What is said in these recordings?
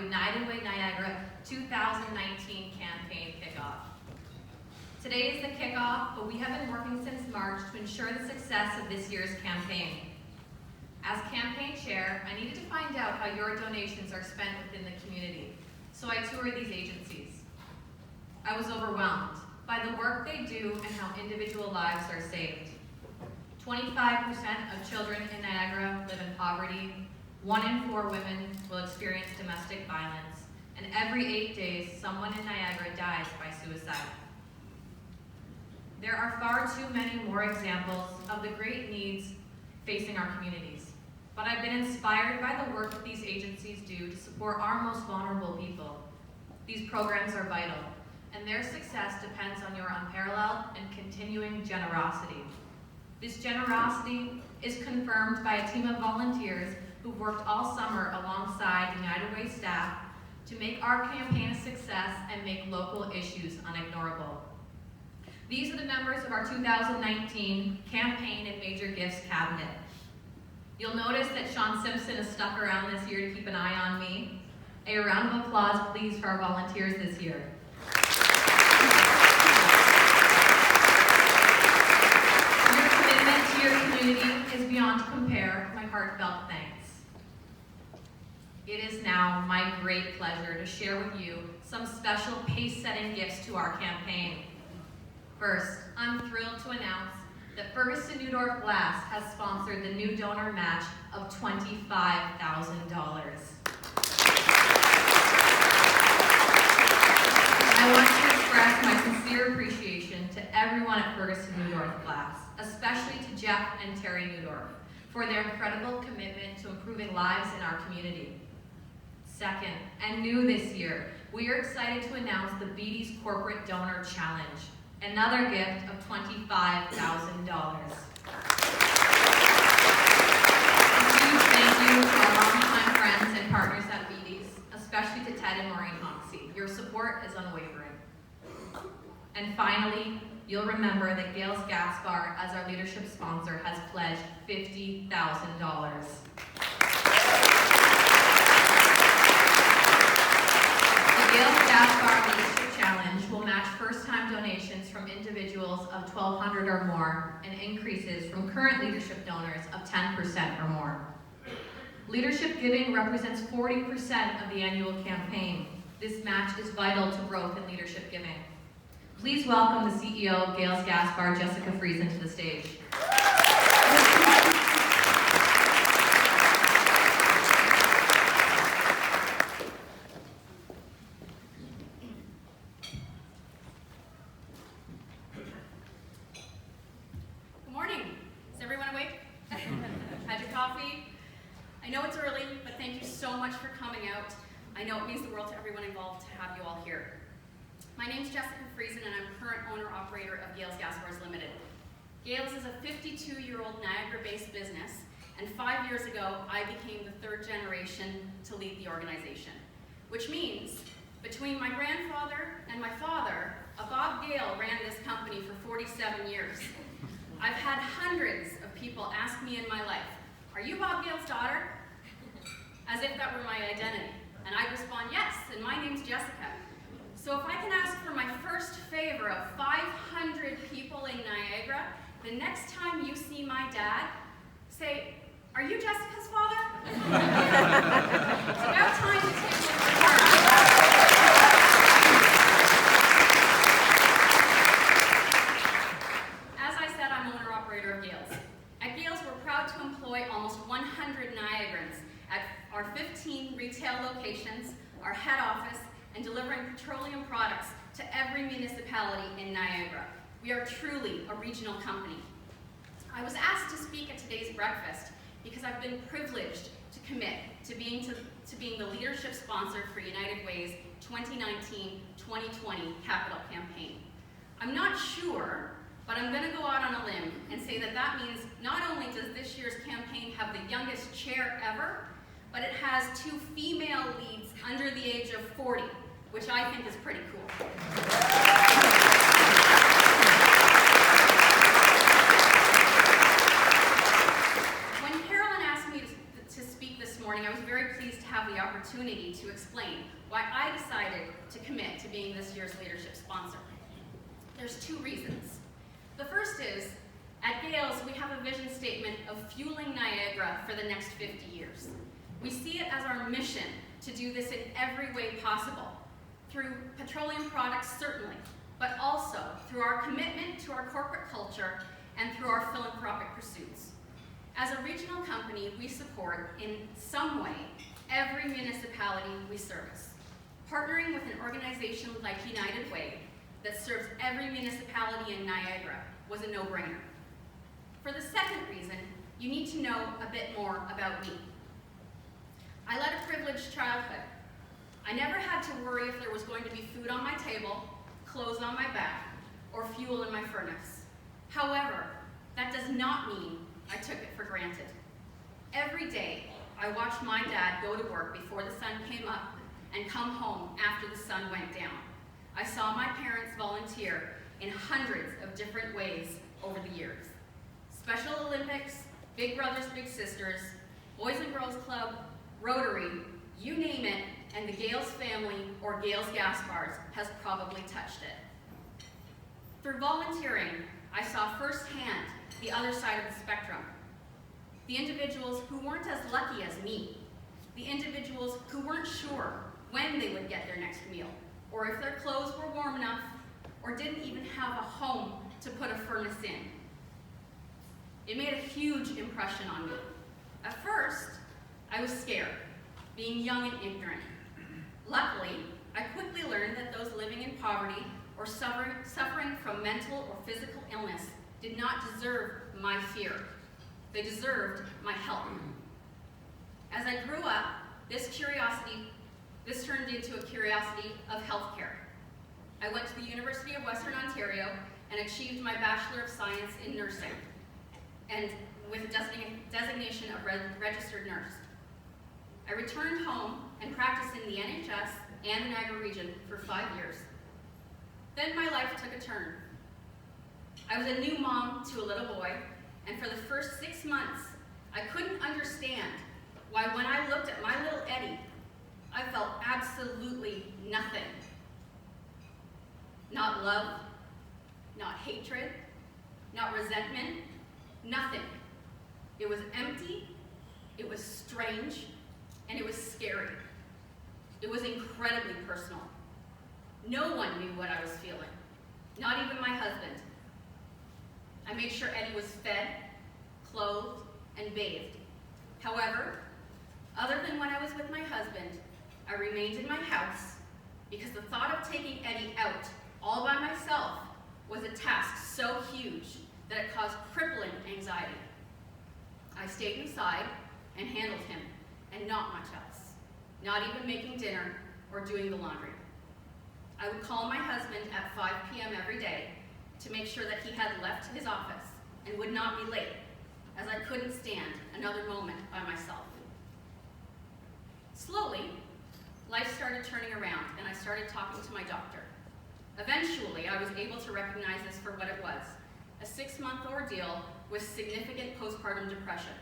United Way Niagara 2019 campaign kickoff. Today is the kickoff, but we have been working since March to ensure the success of this year's campaign. As campaign chair, I needed to find out how your donations are spent within the community, so I toured these agencies. I was overwhelmed by the work they do and how individual lives are saved. 25% of children in Niagara live in poverty, 1 in 4 women will experience domestic violence, and every 8 days, someone in Niagara dies by suicide. There are far too many more examples of the great needs facing our communities, but I've been inspired by the work that these agencies do to support our most vulnerable people. These programs are vital, and their success depends on your unparalleled and continuing generosity. This generosity is confirmed by a team of volunteers who've worked all summer alongside United Way staff to make our campaign a success and make local issues unignorable. These are the members of our 2019 Campaign and Major Gifts Cabinet. You'll notice that Sean Simpson is stuck around this year to keep an eye on me. A round of applause, please, for our volunteers this year. Your commitment to your community is beyond compare. My heartfelt thanks. It is now my great pleasure to share with you some special pace-setting gifts to our campaign. First, I'm thrilled to announce that Ferguson Neudorf Glass has sponsored the new donor match of $25,000. I want to express my sincere appreciation to everyone at Ferguson Neudorf Glass, especially to Jeff and Terry Neudorf, for their incredible commitment to improving lives in our community. Second, and new this year, we are excited to announce the Beatty's Corporate Donor Challenge, another gift of $25,000. A huge thank you to our longtime friends and partners at Beatty's, especially to Ted and Maureen Hoxie. Your support is unwavering. And finally, you'll remember that Gales Gaspar, as our leadership sponsor, has pledged $50,000. The Gales Gaspar Leadership Challenge will match first-time donations from individuals of $1,200 or more and increases from current leadership donors of 10% or more. Leadership giving represents 40% of the annual campaign. This match is vital to growth in leadership giving. Please welcome the CEO of Gales Gaspar, Jessica Friesen, to the stage. Good morning. Is everyone awake? Had your coffee? I know it's early, but thank you so much for coming out. I know it means the world to everyone involved to have you all here. My name is Jessica Friesen, and I'm current owner-operator of Gales Gaspars Limited. Gales is a 52-year-old Niagara-based business, and 5 years ago, I became the third generation to lead the organization, which means between my grandfather and my father, Bob Gale ran this company for 47 years. I've had hundreds of people ask me in my life, "Are you Bob Gale's daughter?" As if that were my identity. And I'd respond, "Yes, and my name's Jessica." So if I can ask for my first favor of 500 people in Niagara, the next time you see my dad, say, "Are you Jessica's father?" It's about time to take a turn. As I said, I'm owner-operator of Gales. At Gales, we're proud to employ almost 100 Niagarans at our 15 retail locations, our head office, and delivering petroleum products to every municipality in Niagara. We are truly a regional company. I was asked to speak at today's breakfast because I've been privileged to commit to being the leadership sponsor for United Way's 2019-2020 capital campaign. I'm not sure, but I'm going to go out on a limb and say that that means not only does this year's campaign have the youngest chair ever, but it has 2 female leads under the age of 40, which I think is pretty cool. When Carolyn asked me to speak this morning, I was very pleased to have the opportunity opportunity to explain why I decided to commit to being this year's leadership sponsor. There's 2 reasons. The first is, at Gales, we have a vision statement of fueling Niagara for the next 50 years. We see it as our mission to do this in every way possible, through petroleum products certainly, but also through our commitment to our corporate culture and through our philanthropic pursuits. As a regional company, we support, in some way, every municipality we service. Partnering with an organization like United Way that serves every municipality in Niagara was a no-brainer. For the second reason, you need to know a bit more about me. I led a privileged childhood. I never had to worry if there was going to be food on my table, clothes on my back, or fuel in my furnace. However, that does not mean I took it for granted. Every day, I watched my dad go to work before the sun came up and come home after the sun went down. I saw my parents volunteer in hundreds of different ways over the years. Special Olympics, Big Brothers Big Sisters, Boys and Girls Club, Rotary, you name it, and the Gales family or Gales Gas Bars has probably touched it. Through volunteering, I saw firsthand the other side of the spectrum. The individuals who weren't as lucky as me. The individuals who weren't sure when they would get their next meal, or if their clothes were warm enough, or didn't even have a home to put a furnace in. It made a huge impression on me. At first, I was scared, being young and ignorant. Luckily, I quickly learned that those living in poverty or suffering from mental or physical illness did not deserve my fear. They deserved my help. As I grew up, this turned into a curiosity of healthcare. I went to the University of Western Ontario and achieved my Bachelor of Science in Nursing, and with a designation of registered nurse. I returned home and practiced in the NHS and the Niagara region for 5 years. Then my life took a turn. I was a new mom to a little boy, and for the first 6 months, I couldn't understand why when I looked at my little Eddie, I felt absolutely nothing. Not love, not hatred, not resentment, nothing. It was empty, it was strange, and it was scary. It was incredibly personal. No one knew what I was feeling, not even my husband. I made sure Eddie was fed, clothed, and bathed. However, other than when I was with my husband, I remained in my house because the thought of taking Eddie out all by myself was a task so huge that it caused crippling anxiety. I stayed inside and handled him, and not much else, not even making dinner or doing the laundry. I would call my husband at 5 p.m. every day to make sure that he had left his office and would not be late, as I couldn't stand another moment by myself. Slowly, life started turning around, and I started talking to my doctor. Eventually, I was able to recognize this for what it was, a 6-month ordeal with significant postpartum depression.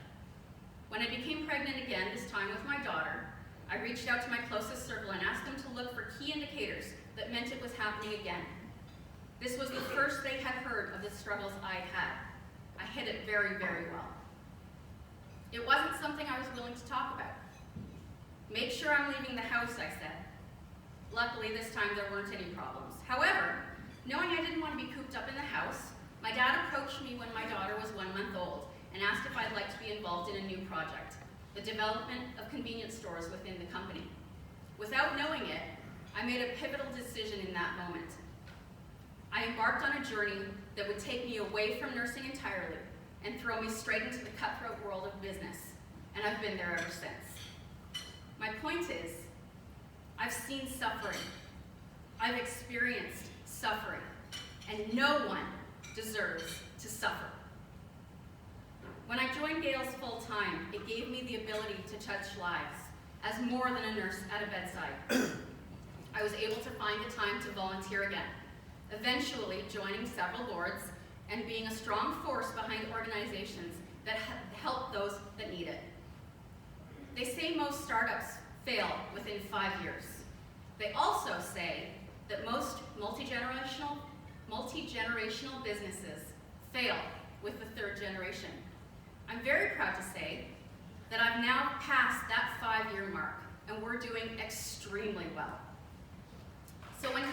When I became pregnant again, this time with my daughter, I reached out to my closest circle and asked them to look for key indicators that meant it was happening again. This was the first they had heard of the struggles I'd had. I hid it very, very well. It wasn't something I was willing to talk about. Make sure I'm leaving the house, I said. Luckily, this time there weren't any problems. However, knowing I didn't want to be cooped up in the house, my dad approached me when my daughter was 1 month old and asked if I'd like to be involved in a new project, the development of convenience stores within the company. Without knowing it, I made a pivotal decision in that moment. I embarked on a journey that would take me away from nursing entirely and throw me straight into the cutthroat world of business, and I've been there ever since. My point is, I've seen suffering. I've experienced suffering, and no one deserves to suffer. When I joined Gales full-time, it gave me the ability to touch lives as more than a nurse at a bedside. I was able to find the time to volunteer again, eventually joining several boards and being a strong force behind organizations that help those that need it. They say most startups fail within 5 years. They also say that most multi-generational businesses fail with the 3rd generation. I'm very proud to say that I've now passed that 5-year mark, and we're doing extremely well. So when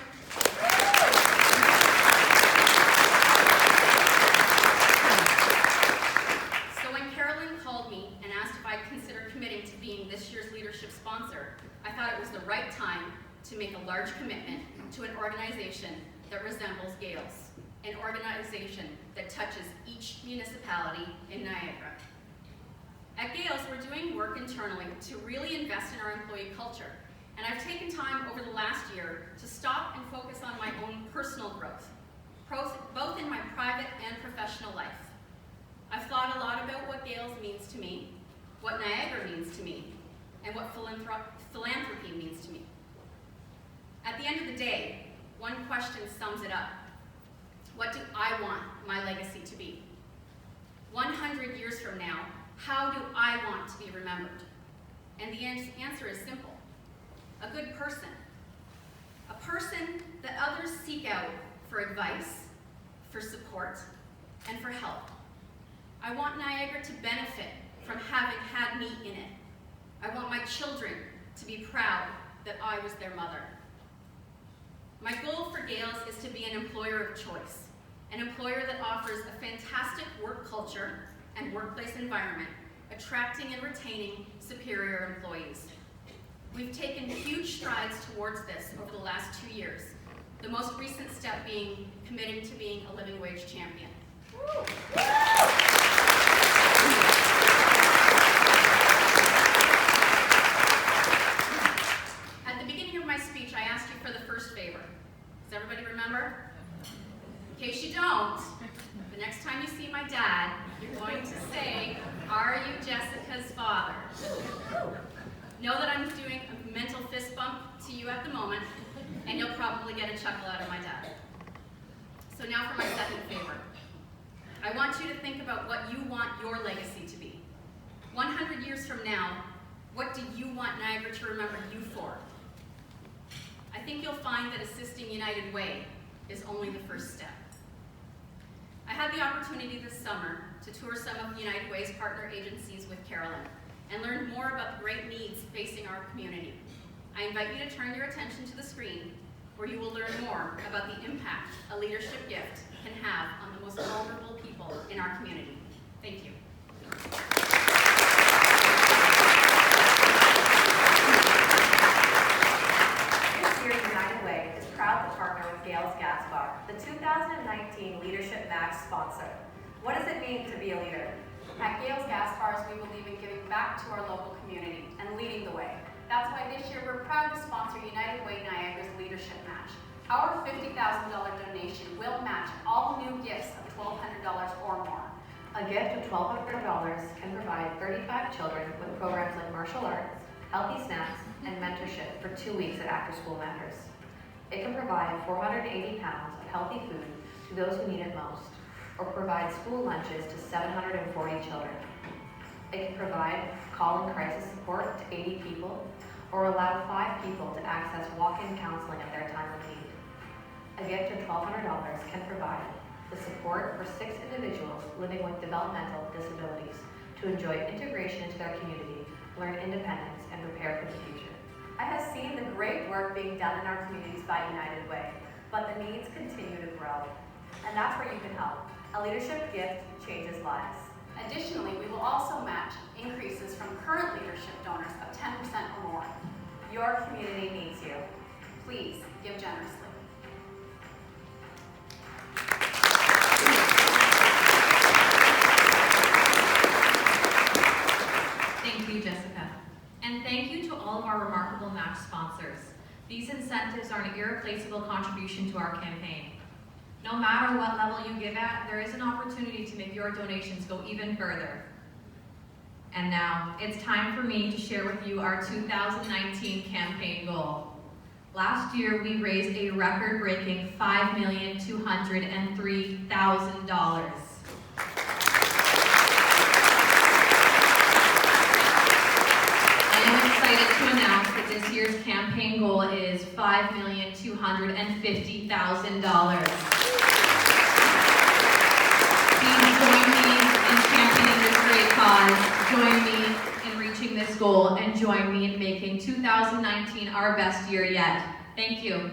Carolyn called me and asked if I'd consider committing to being this year's leadership sponsor, I thought it was the right time to make a large commitment to an organization that resembles Gales, an organization that touches each municipality in Niagara. At Gales, we're doing work internally to really invest in our employee culture, and I've taken time over the last year to stop and focus on my own personal growth, both in my private and professional life. I've thought a lot about what Gales means to me, what Niagara means to me, and what philanthropy means to me. At the end of the day, one question sums it up. What do I want my legacy to be? 100 years from now, how do I want to be remembered? And the answer is simple. A good person. A person that others seek out for advice, for support, and for help. I want Niagara to benefit from having had me in it. I want my children to be proud that I was their mother. My goal for Gales is to be an employer of choice, an employer that offers a fantastic work culture and workplace environment, attracting and retaining superior employees. We've taken huge strides towards this over the last 2 years, the most recent step being committing to being a living wage champion. At the beginning of my speech, I asked you for the first favor. Does everybody remember? In case you don't, the next time you see my dad, you're going to say, "Are you Jessica's father?" Know that I'm doing a mental fist bump to you at the moment, and you'll probably get a chuckle out of my dad. So now for my second favor. I want you to think about what you want your legacy to be. 100 years from now, what do you want Niagara to remember you for? I think you'll find that assisting United Way is only the first step. I had the opportunity this summer to tour some of United Way's partner agencies with Carolyn and learn more about the great needs facing our community. I invite you to turn your attention to the screen, where you will learn more about the impact a leadership gift can have on the most vulnerable people in our community. Thank you. This year, United Way is proud to partner with Gales Gas Bar, the 2019 Leadership Match sponsor. What does it mean to be a leader? At Gales Gas Bars, we believe in giving back to our local community and leading the way. That's why this year we're proud to sponsor United Way Niagara's Leadership Match. Our $50,000 donation will match all new gifts of $1,200 or more. A gift of $1,200 can provide 35 children with programs like martial arts, healthy snacks, and mentorship for 2 weeks at After School Matters. It can provide 480 pounds of healthy food to those who need it most, or provide school lunches to 740 children. It can provide call and crisis support to 80 people, or allow 5 people to access walk-in counseling at their time of need. A gift of $1,200 can provide the support for 6 individuals living with developmental disabilities to enjoy integration into their community, learn independence, and prepare for the future. I have seen the great work being done in our communities by United Way, but the needs continue to grow. And that's where you can help. A leadership gift changes lives. Additionally, we will also match increases from current leadership donors of 10% or more. Your community needs you. Please give generously. Thank you, Jessica. And thank you to all of our remarkable match sponsors. These incentives are an irreplaceable contribution to our campaign. No matter what level you give at, there is an opportunity to make your donations go even further. And now, it's time for me to share with you our 2019 campaign goal. Last year, we raised a record-breaking $5,203,000. I am excited to announce year's campaign goal is $5,250,000. Please join me in championing this great cause, join me in reaching this goal, and join me in making 2019 our best year yet. Thank you.